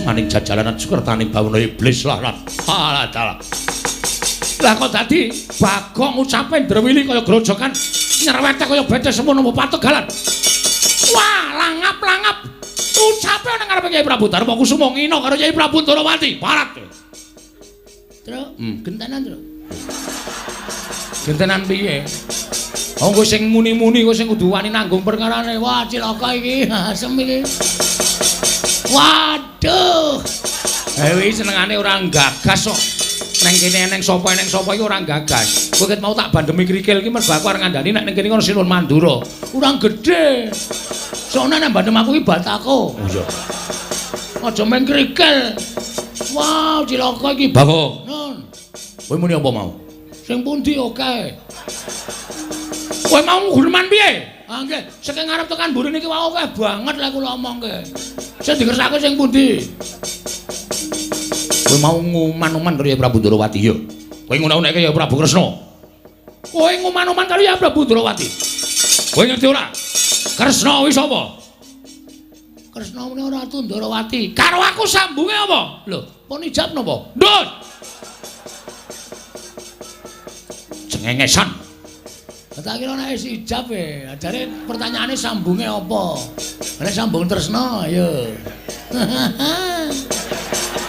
maning jajalanan sukertaning bawana iblis lah. Alah dalah. Lah kok dadi Bagong ucape ndrewili kaya grojokan nyerwete kaya betes semono pategalan. Wah, langap-langap. Ucape nang ngarepe Kyai Prabu Darma Kusuma ngina karo Kyai Prabu Ndorowati. Parat. Tru, gentenan, Tru. Gentenan piye? Wong sing muni-muni kok sing kudu wani nanggung perkarane. Wah, cilaka iki, asem iki. Waduh. Dewi senengane ora gagas kok. Neng kene neng sapa iki ora gagas. Kowe ket mau tak bandemi krikil iki mergo aku arep ngandani nek ning kene ana Sinun Mandura. Urang gedhe. Soalnya nek bandem aku iki batako. Oh iya. Aja men krikil. Wah, cilaka iki Bagong. Nun. Kowe muni apa mau? Sing pundi oke. Kowe mau ngurman piye? Ah nggih, saking ngarep tekan mburi niki wae akeh banget lek kula omongke. Sing dikersake sing pundi? Kowe mau nguman-uman karo Kyai Prabu Ndorowati ya. Kowe nguna-unake Kyai Prabu Kresna. Kowe nguman-uman karo Kyai Prabu Ndorowati. Kowe ngerti ora? Kresna kuwi sapa? Kresna muni Ratu Ndorowati. Karo aku sambunge apa? Lho, pun ijab napa? Ndut. Cengengesan. Tak kira nek wis ijab e, ajare pertanyaane sambunge apa? Nek sambung tresna, ayo.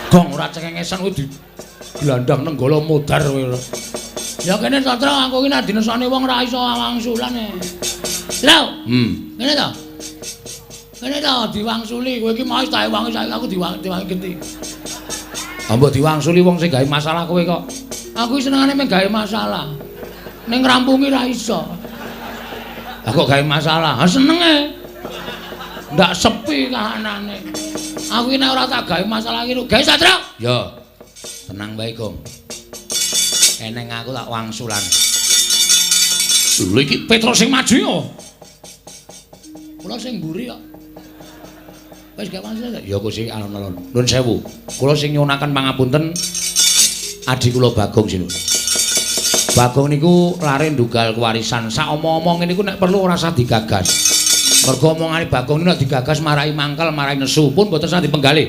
Gong ora cengengesan kuwi diglandang nenggala modar kowe. Ya kene Satra aku iki nek dinesane wong ora iso wangsulan e. Lho, ngene to. Kene to diwangsuli kowe iki mau tak wangi saiki aku diwangi genti. Ambok diwangsuli wong sing gawe masalah kowe kok. Aku senengane mung gawe masalah. Ning ngrampungi ra iso. Aku gawe masalah, senenge. Ndak sepi kahanane. Aku iki nek ora tak gawe masalah iki gawe Satra. Ya. Tenang bae, Gong. Eneng aku tak wangsulan. Lho iki Petro sing maju ya. Kula sing mburi kok. Wis gak wangsulan. Ya kok sing alon-alon. Nuwun sewu. Kula sing nyuwunaken pangapunten adi kula Bagong Sinun. Bagong niku lare ndugal kewarisan. Sak omong-omong niku nek perlu ora usah digagas. Mergo omongane Bagong niku nek digagas marai mangkel, marai nesu pun mboten usah dipenggalih.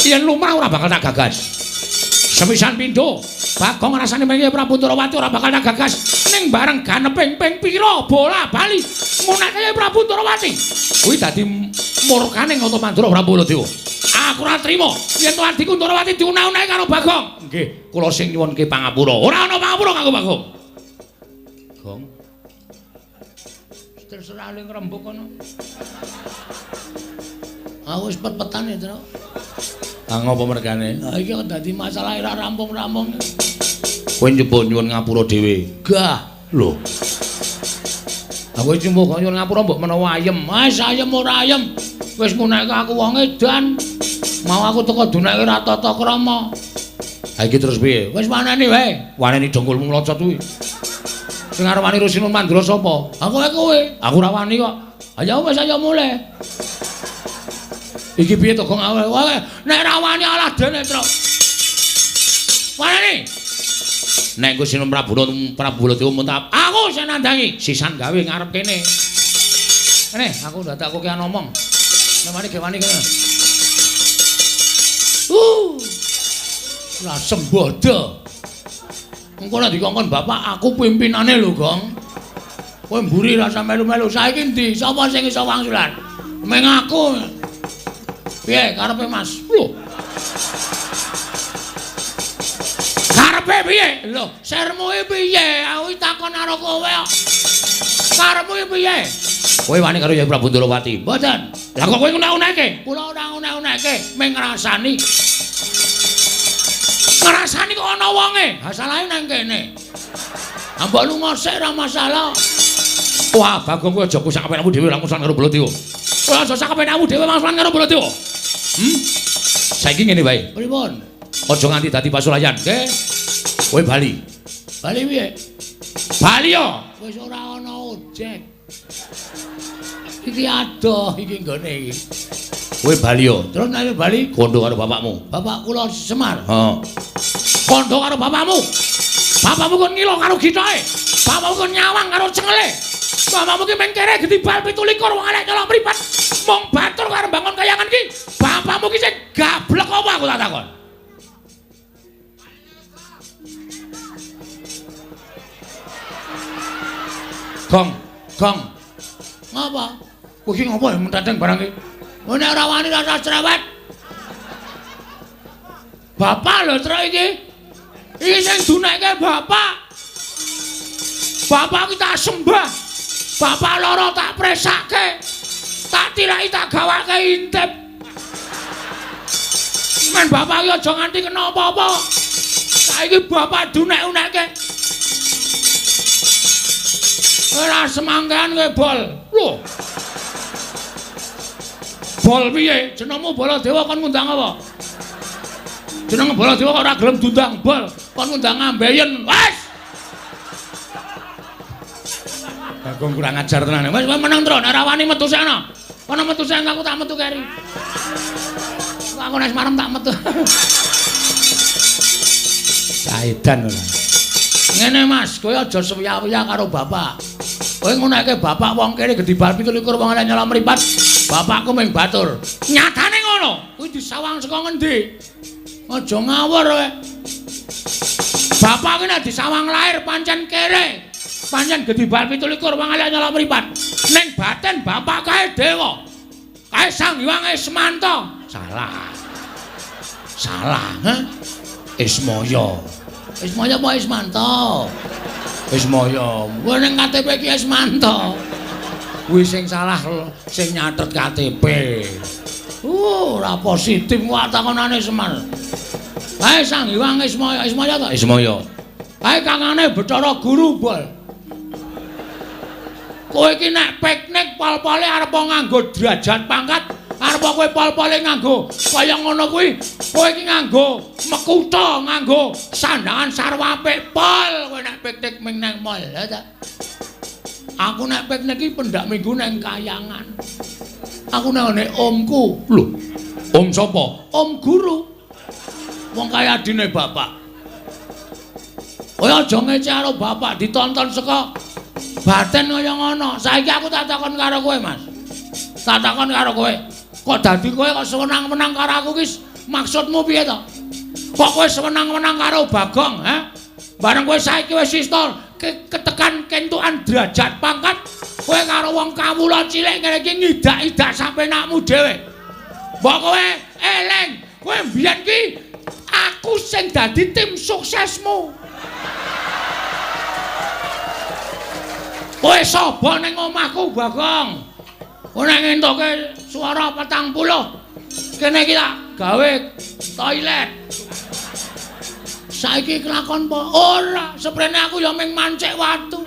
Yen lumrah ora bakal tak gagas. Sepisan pindho, Bagong rasane mengi Prabu Ndorowati ora bakal tak gagas. Ning bareng ganeping ping pira bola bali ngunake Prabu Ndorowati. Kuwi dadi murkane Ngata Mandura Prabu Baladewa. Aku ora trima yen to adiku Ndorowati diuna-unahi karo Bagong. Nggih, kula sing nyuwunke pangapura. Ora ana pangapura kanggo Bagong. Gong. Terserah ling rembug kono. Aku wis pet-petan ya, Tru. Ah ngopo mergane? Ha iki kok dadi masalah ora rampung-rampung. Kowe nyoba nyuwun ngapura dhewe. Gah, lho. Aku iki mbok nyuwun ngapura mbok menawa ayem. Wis ayem ora ayem. Wis nguneke aku wong edan. Mau aku teko dunake ra tata krama. Ha iki terus piye? Wis waneni wae. Waneni dongkulmu mlocot kuwi. Sing arep wani Sinun Mandura sapa? Aku kowe. Aku ora wani kok. Ayo wis ayo mulai. Iki piye to Gong awake? Wae nek ra wani alah dene, Tru. Waneni. Nek engko Sinun Prabu Baladewa muntap, aku sing nandangi. Sisan gawe ngarep kene. Kene, aku ndak tak kokean omong. Nek wani ge wani kene. Lah sembodo. Engko nek dikongkon bapak aku pimpinane lho, Gong. Kowe mburi rasa melu-melu. Saiki ndi? Sapa sing iso wangsulan? Meng aku. Piye karepe Mas? Lho. Karepe piye? Lho, sermu piye? Aku takon karo kowe kok. Karepmu piye? Kowe wani karo Kyai Prabu Ndorowati? Mboten. Lah kok kowe ngune-uneke? Kula ora ngune-uneke, meng ngrasani. Ngrasani kok ana wonge. Ha salahe nang kene. Ambok lunga sik ora masalah. Wah, Bagong kowe aja kusak kepenakmu dhewe langsung karo Baladewa. Kowe aja sak kepenakmu dhewe langsung karo Baladewa. Saiki ngene wae. Pripun? Aja nganti dadi pasulayan, nggih. Kowe bali. Bali piye? Bali yo. Wis ora ana ojek. Iki adoh iki nggone iki. Kowe bali yo. Terus nek bali kondo karo bapakmu. Bapak kula Semar. Heeh. Kondo karo bapakmu. Bapakmu kon ngilo karo gitoke. Bapakmu kon nyawang karo cengele. Bapakmu ki mengkere gedhi bal 17 wong elek kelok mripat. Mung batur karo bangun kayangan ki. Bapakmu ki sing gablek apa aku tak takon? Gong. Ngapa? Kowe iki ngopo ya mentateng barang iki? Nek ora wani rasa cerewet. Bapak lho truk iki. Iki sing dunekke bapak. Bapak kita sembah. Bapak loro tak presake. Tak tilaki tak gawake intip. Men bapak iki aja nganti kena apa-apa. Saiki bapak dunek-unekke. Ora semangkean kowe bol. Lho. Bol piye? Jenengmu Baladewa kon ngundang apa? Jeneng Baladewa kok ora gelem diundang bol. Kon ngundang Ambeyen. Wes. Bagong kurang ajar tenan. Wes meneng tro, nek ora wani metu sik ana. Ana metu sik aku tak metu keri. Aku nek marem tak metu. Saedan ora. Ngene Mas, kowe aja suwiya-wiya karo bapak. Kowe nguneke bapak wong kene gedhi bal 17 wong ala nyala mripat. Bapakku ming batur. Nyatane ngono. Kuwi disawang saka ngendi? Aja ngawur kowe. Bapak ki nek disawang lahir pancen kere. Pancen gedhi bal 17 wong ala nyala mripat. Ning baten bapak kae dewa. Kae Sang Hyang Ismanta. Salah, ha? Ismaya. Ismaya apa Ismanta? Ismaya. Kowe ning KTP ki Ismanta. Kuwi sing salah sing nyatet KTP. Ora positif kok takonane Semar. Kae Sang Hyang Ismaya, Ismaya ta? Ismaya. Kae kangane Bathara Guru bol. Kowe iki nek piknik pol-pole arep nganggo derajat pangkat, arep kowe pol-pole nganggo kaya ngono kuwi, kowe iki nganggo mekutha, nganggo sandangan sarwa apik pol, kowe nek piknik ming nang mall, ya ta? Aku nek piknik iki pendak minggu nang kayangan. Aku nang omku. Lho, om sapa? Om guru. Wong kaya adine bapak. Kowe aja ngece karo bapak ditonton saka baten kaya ngono. Saiki aku tak takon karo kowe, Mas. Tak takon karo kowe. Kok dadi kowe kok seneng-menang karo aku ki maksudmu piye to? Kok kowe seneng-menang karo Bagong, ha? Bareng kowe saiki wis istol ketekan kentukan derajat pangkat, kowe karo wong kawula cilik ngene iki ngidak-idak sampe nakmu dhewe. Mbok kowe eling, kowe mbiyen ki aku sing dadi tim suksesmu. Kowe sapa ning omahku, Bagong? Kowe nek ngentuke swara 40. Kene iki tak gawe toilet. Saiki kelakon apa? Ora, seprene aku ya ming mancik watu.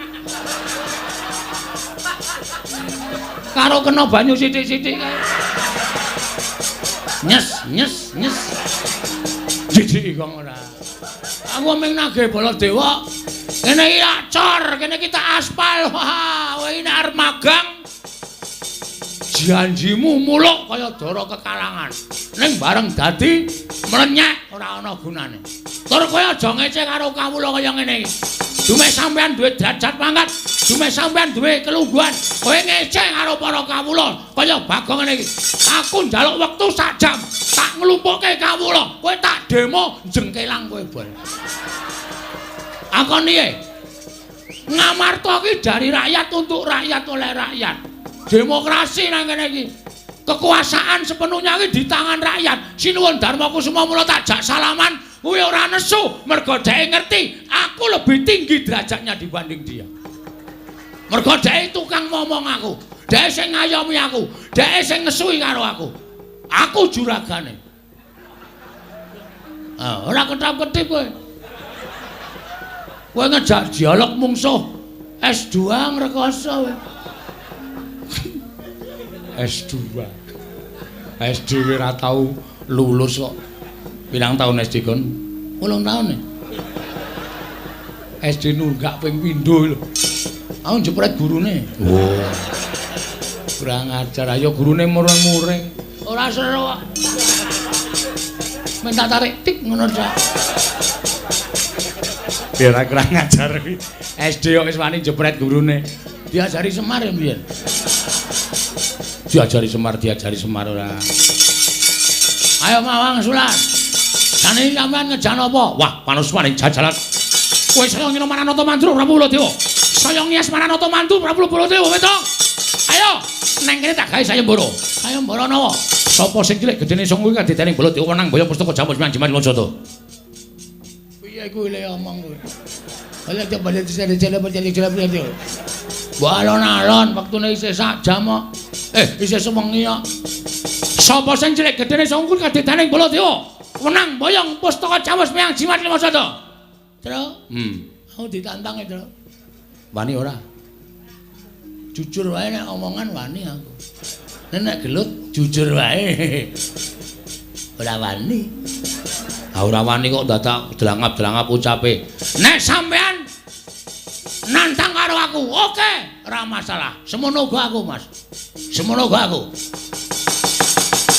Karo kena banyu sithik-sithik kae. Nyes. Jijik kok ora. Aku ming nagih Baladewa. Kene iki acor, kene iki tak aspal. Wah, kowe iki nek arep magang janjimu muluk kaya dara kekalangan. Ning bareng dadi mlenyek ora ana gunane. Tur kowe aja ngece karo kawula kaya ngene iki. Dume sampean duwe derajat pangkat, dume sampean duwe kelungguhan. Kowe ngece karo para kawula kaya Bagong ngene iki. Aku njaluk wektu sak jam, tak nglumpukke kawula. Kowe tak demo jengkelang kowe bol. Akon piye? Ngamarta ki dari rakyat untuk rakyat oleh rakyat. Demokrasi nang kene iki. Kekuasaan sepenuhnya iki di tangan rakyat. Sinuwun Darmakusuma mula tak jak salaman, kuwi ora nesu mergo dhek ngerti aku lebih tinggi derajatnya dibanding dia. Mergo dhek tukang ngomong aku, dhek sing ngayomi aku, dhek sing ngesui karo aku. Aku juragane. Ora ketap-ketip kowe. Kowe ngejak dialog mungsuh S2 ngrekoso kowe. S2. SD ora tau lulus kok. Pirang tahun SD kon? 8 tahun nih. SD nunggak ping pindho lho. Aku jepret gurune. Oh. Kurang ajar ayo gurune muring-muring. Ora seru kok. Minta tarik tik ngono sak. Ya ora kurang ajar kuwi. SD kok wis wani jepret gurune. Diajari Semar ya mbiyen. diajari Semar ora. Ayo Mawang Sulan. Jane sampean ngejan apa? Wah, panuswaning jajalan. Kowe saya ngino Mananata Mantu Prabu Baladewa. Saya ngias Mananata Mantu Prabu Baladewa weto. Ayo, neng kene tak gawe sayembara. Sayembara napa? Sapa sing cilik gedene sing kuwi kadidene Baladewa nang boyong pustaka jamus jimat Lojoto. Piye kuwi le omong kuwi? Ala tak balik jale berjali. Mbok alon-alon wektune isih sak jam kok. Isih sewengi kok. Sapa sing cilik gedene sing kuwi kadidene Baladewa? Menang boyong pustaka jamus jimat Lojoto. Tru? Aku ditantang itu. Wani ora? Jujur wae nek omongan wani aku. Nek gelut jujur wae. Ora wani. Ora wani kok dadak delangap-delangap ucape. Nek sampean nantang karo aku, oke, ora masalah. Semono uga aku, Mas. Semono uga aku.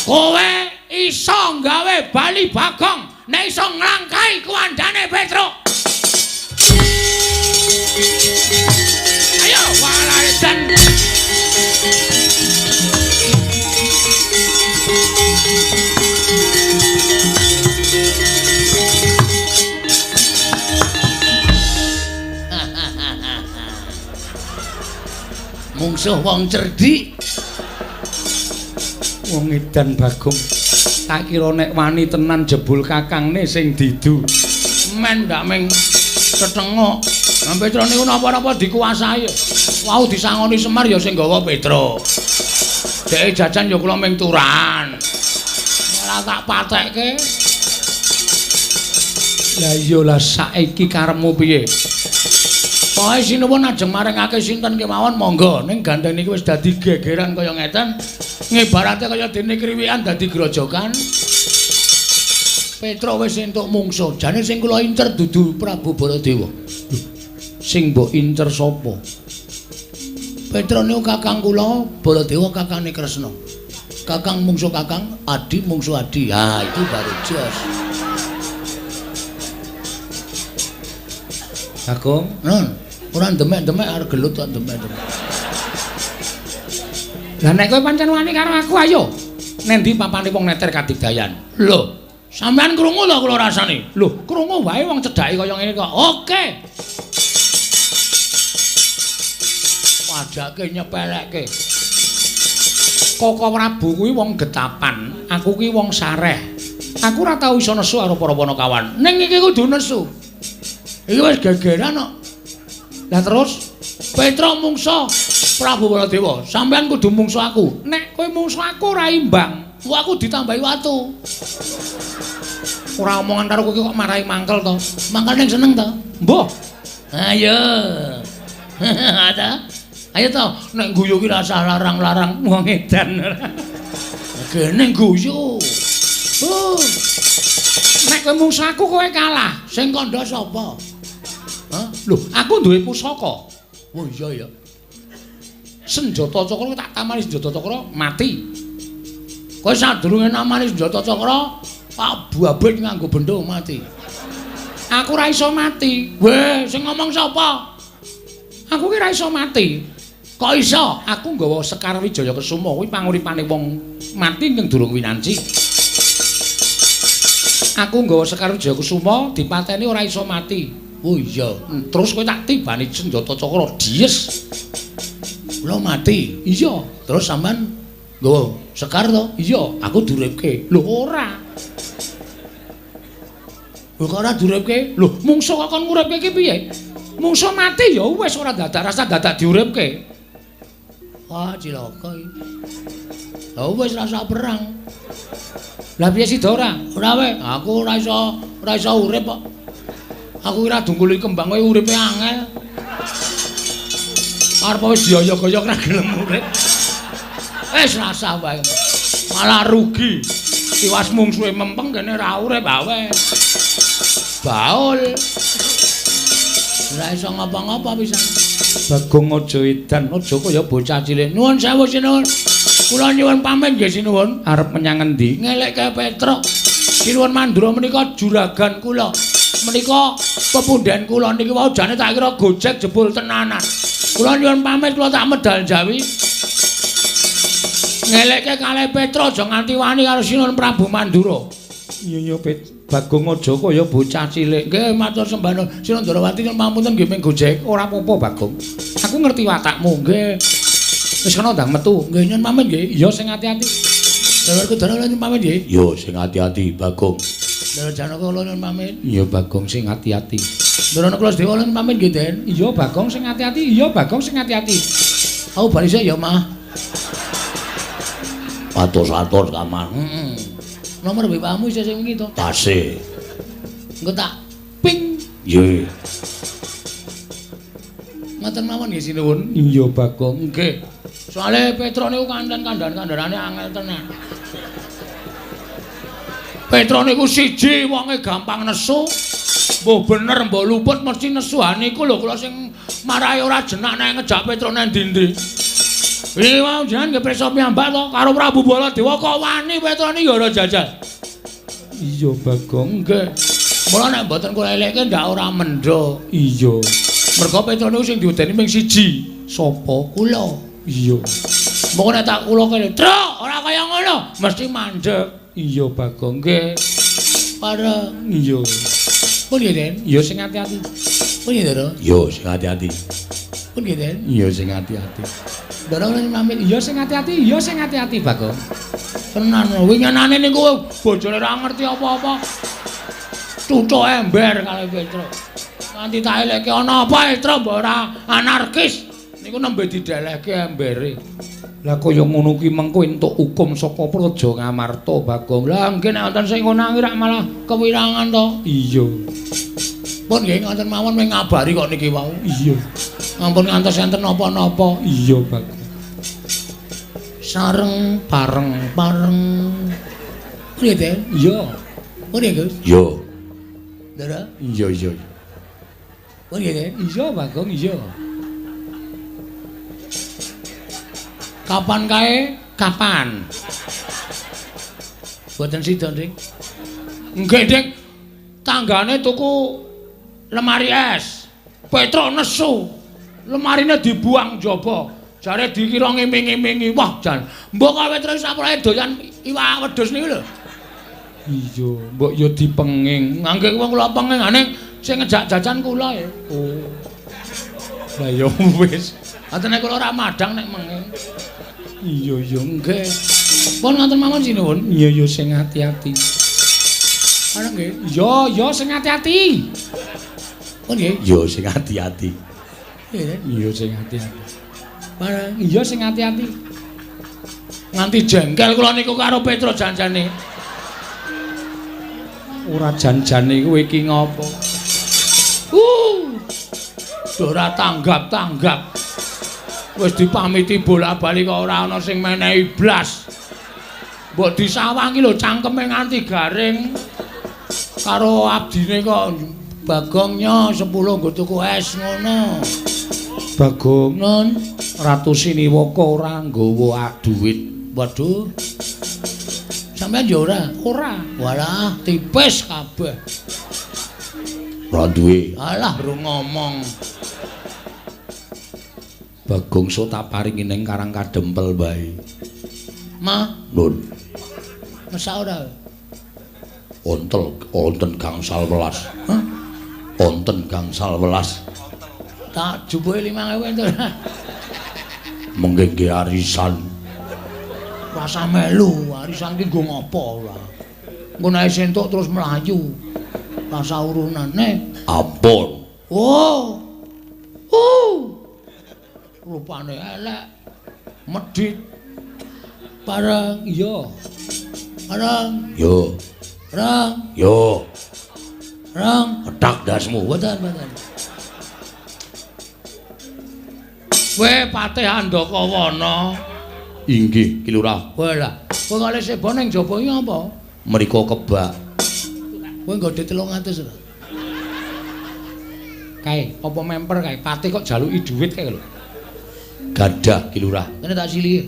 Kowe iso gawe bali Bagong, nek iso nglangkai kuandane Petruk. Ayo walarisan. Mungsuh wong cerdik. Wong edan Bagong. Tak kira nek wani tenan jebul kakangne sing didu. Men ndak meng ketengok. Nah, Petruk niku napa-napa dikuasai. Wau disangoni Semar ya sing gawa Petruk. Deke jajan ya kula ming turan. Ora tak patekke. Lah iya lah saiki karepmu piye? Pokoke sinuwun ajeng maringake sinten kemawon monggo ning gandeng niki wis dadi gegeran kaya ngeten. Ngibarate kaya dene kriwikan dadi grojokan. Petruk wis entuk mungsuh. Jane sing kula incer dudu Prabu Baladewa. Sing mbok incer sapa? Petruk niku kakang kula, Baladewa kakane Kresna. Kakang mungsuh kakang, Adi mungsuh Adi. Ha, itu baru jos. Bagong, nun, ora demek-demek arep gelut kok demek-demek. Lah nek kowe pancen wani karo aku ayo. Nendi papane wong neter kadigdayan? Lho, sampean krungu lho kula rasane. Lho, krungu wae wong cedhake kaya ngene kok. Oke. Wajake nyepelekke. Koko Prabu kuwi wong getapan, aku kuwi wong sareh. Aku ora tau iso nesu karo para Panakawan. Ning iki kudu nesu. Iki wis gegeran kok. Lah terus Petruk mungsuh Prabu Baladewa, sampean kudu mungsuh aku. Nek kowe mungsuh aku ora imbang, aku ditambahi watu. Ora omongan karo kowe kok marahi mangkel to. Mangkel ning seneng to? Mbah. Ayo. Ada. Ayo to, nek guyu ki rasa larang-larang wong edan. Kene guyu. Nek kowe mungsuh aku kowe kalah, sing kandha sapa? Hah? Lho, aku duwe pusaka. Oh iya ya. Senjata Cakra tak tamani senjata Cakra mati. Kowe sadurunge namani senjata Cakra, abu-abut nganggo bendho mati. Aku ora iso mati. Weh, sing ngomong sapa? Aku ki ora iso mati. Kok iso? Aku nggawa Sekar Wijaya Kesuma kuwi panguripane wong mati ning durung winanci. Aku nggawa Sekar Wijaya Kesuma dipateni ora iso mati. Oh iya, terus kowe tak tibani senjata Cakra dies. Kula mati. Iya, terus sampean nggawa Sekar to? Iya, aku duripke. Lho ora. Lho kok ora duripke? Lho mungsuh kok kon nguripke ki piye? Mungsuh mati ya wis ora rasa dadak diuripke. Wah, cilaka iki. Lah wis rasa perang. Lah piye sida ora? Ora wae, aku ora iso urip kok. Aku kira dungkuli kembang kowe uripe angel. Arep wis dioyok-oyok ra gelem urip. Wis rasa wae. Malah rugi. Iwas mungsuhe mempeng kene ra urip wae. Baul. Ora iso ngapa-ngapa pisan. Bagong aja edan, aja kaya bocah cilik. Nuwun sewu sinuwun. Kula nyuwun pamit nggih sinuwun. Arep menyang endi? Ngelekke Petruk. Sinuwun mandura menika juragan kula. Menika pepundhen kula niki wau jane tak kira gojek jebul tenanan. Kula nyuwun pamit kula tak medal jawi. Ngelekke kalih Petra aja nganti wani karo Sinuwun Prabu Mandura. Iya Bagong aja kaya bocah cilik. Nggih matur sembah Sinuwun Darawati pamunten nggih ming gojek. Ora apa-apa Bagong. Aku ngerti watakmu nggih. Wis kena ndang metu. Nggih nyuwun pamit nggih. Iya sing ati-ati. Lha Kudara nyuwun pamit nggih. Yo sing ati-ati Bagong. Lha Janaka kula nyuwun pamit. Iya Bagong sing ati-ati. Ndara kula Dewa nyuwun pamit nggih Den. Iya Bagong sing ati-ati. Iya Bagong sing ati-ati. Aku barise ya Mah. Atur-atur Kamar. Nomor BPA-mu isih sing wingi to? Tasih. Engko tak ping. Nggih. Ngoten mawon nggih Sinuwun. Iya Bagong. Nggih. Soale Petra niku kandhan-kandharane angel tenan. Petra niku siji wonge gampang nesu. Mbok bener mbok luput mesti nesu. Ha niku lho kula sing marahi ora jenak nek ngejak Petra nang ndi-ndi. Iki mau jenengan nggih prisa piyambak to karo Prabu Baladewa kok wani Petra niki ya ora jajal. Iya Bagong. Nggih. Mula nek mboten kula elekke ndak ora mendho. Iya. Mergo Petra niku sing diwedeni ming siji. Sapa? Kula. Iya. Moko nek tak kula kene, "Truk, ora kaya ngono." Mesti mandeg. Iya Bagong. Nggih. Pareng. Iya. Pun nggih, Den? Iya sing ati-ati. Pun nggih, Dara? Iya sing ati-ati. Pun nggih, Den? Iya sing ati-ati. Dara ora pamit. Iya sing ati-ati. Iya sing ati-ati Bagong. Tenan lho, winginane niku bojone ora ngerti apa-apa. Cucuk ember kalih Petra. Nganti tak elekke ana apa Petra mbok ora anarkis. Niku nembe didelehke embere. Lah kaya ngono ki mengko entuk hukum saka Praja Ngamarta Bagong. Lah nggih nek wonten sing ngono rak malah kewirangan to. Iya. Pun nggih ngoten mawon ming ngabari kok niki wau. Iya. Ampun ngantos enten napa-napa. Iya Bagong. Sareng pareng. Nggih, Den? Iya. Pun nggih, Gus? Iya. Dara? Iya iya. Pun nggih, Den? Iya Bagong iya. Kapan kae? Kapan? Boten sida, Dik. Nggih, Dik. Tanggane tuku lemari es. Petra nesu. Lemarine dibuang jaba. Jare dikira ngiming-imingi. Wah, jan. Mbok kowe terus saprae doyan iwak wedhus niku lho. Iya, mbok ya dipenging. Nggih wong kula penging ning sing ngejak jajan kula ya. Oh. Lah ya wis. Atene kula ora madang nek menging. Iya iya. Nggih. Pun ngoten mawon Sinuwun. Iya iya sing ati-ati. Ana nggih. Iya iya sing ati-ati. Pun nggih. Iya sing ati-ati. Nggih. Iya sing ati-ati. Bareng Iya sing ati-ati. nganti jengkel kula niku karo Petra janjane. Ora janjane kowe iki ngopo? Ora tanggap-tanggap. Wis dipamiti bola-bali kok ora ana sing menehi blas. Mbok disawangi lho cangkeme nganti garing. Karo abdine kok Bagongnya 10 nggo tuku es ngono. Bagong Nun, Ratu Siniwaka ora nggawa dhuwit. Waduh. Sampeyan yo ora? Ora. Walah, tipis kabeh. Ora duwe. Alah, rung ngomong. Bagong so tak paringi ning Karang Kadempel bae. Ma, Nun, mesak ora? wonten gangsal welas. Hah? Wonten gangsal welas. Tak jupuke 5.000 entuk. Mengke nggih arisan. Rasa melu, arisan ki nggo ngopo ora. Engko nek entuk terus mlayu. Rasa urunan Ampun. Oh. Rupane elek. Medhit. Bareng iya. Bareng. Yo, Bareng. yo, Bareng. ketak dasmu. Mboten. Kowe Patih Handakawana. Inggih, Ki Lurah. Walah, kowe kok lek sebo ning jaba iki apa? Mriko kebak. Kowe nggodhe 300 ora? Kae, apa memper kae? Patih kok jaluki dhuwit kae lho. Gadah Ki Lurah. Kene tak silih.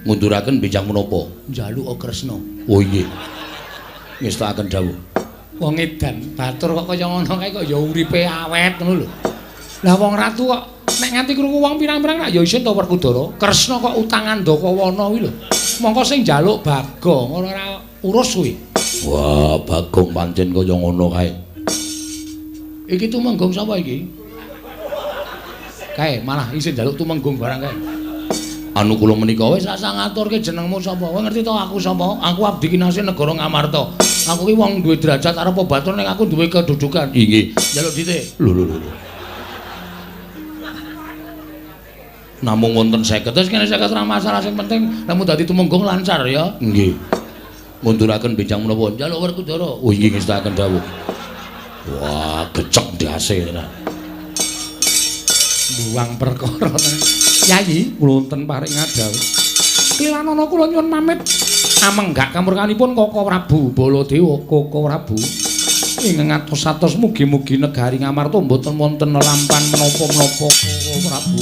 Ngunduraken benjang menapa? Njaluk Kresna. Oh nggih. Ngestakaken dawuh. Wong edan, batur kok kaya ngono kae kok ya uripe awet ngono lho. Lah wong ratu kok nek nganti krungu wong pirang-pirang nak ya isin to Werkudara. Kresna kok utangan Ndakawana kuwi lho. Mongko sing njaluk Bagong ora urus kuwi. Wah, Bagong pancen kaya ngono kae. Iki Tumenggung sapa iki? Kae malah isin njaluk Tumenggung barang kae. Anu kula menika wis sak ngaturke jenengmu sapa? Kowe ngerti to aku sapa? Aku abdi kinasih negara Ngamarta. Aku ki wong duwe derajat arep batur ning aku duwe kedudukan. Nggih. Njaluk ditik. Lho. Namung wonten 50. Terus kene 50 ora masalah sing penting lamun dadi Tumenggung lancar ya. Nggih. Munduraken benjang menapa? Njaluk Werkudara. Oh nggih ngestakaken dawuh. Wah, gecek ndase tenan. Buang perkara tenan. Yayi, wonten paring ngadawu. Kliwanana kula nyuwun pamit. Amenggak kamurkanipun Koko Prabu Baladewa, Koko Prabu. Ing ngatos-atos mugi-mugi negari Ngamarta mboten wonten lampan menapa-menapa Koko Prabu.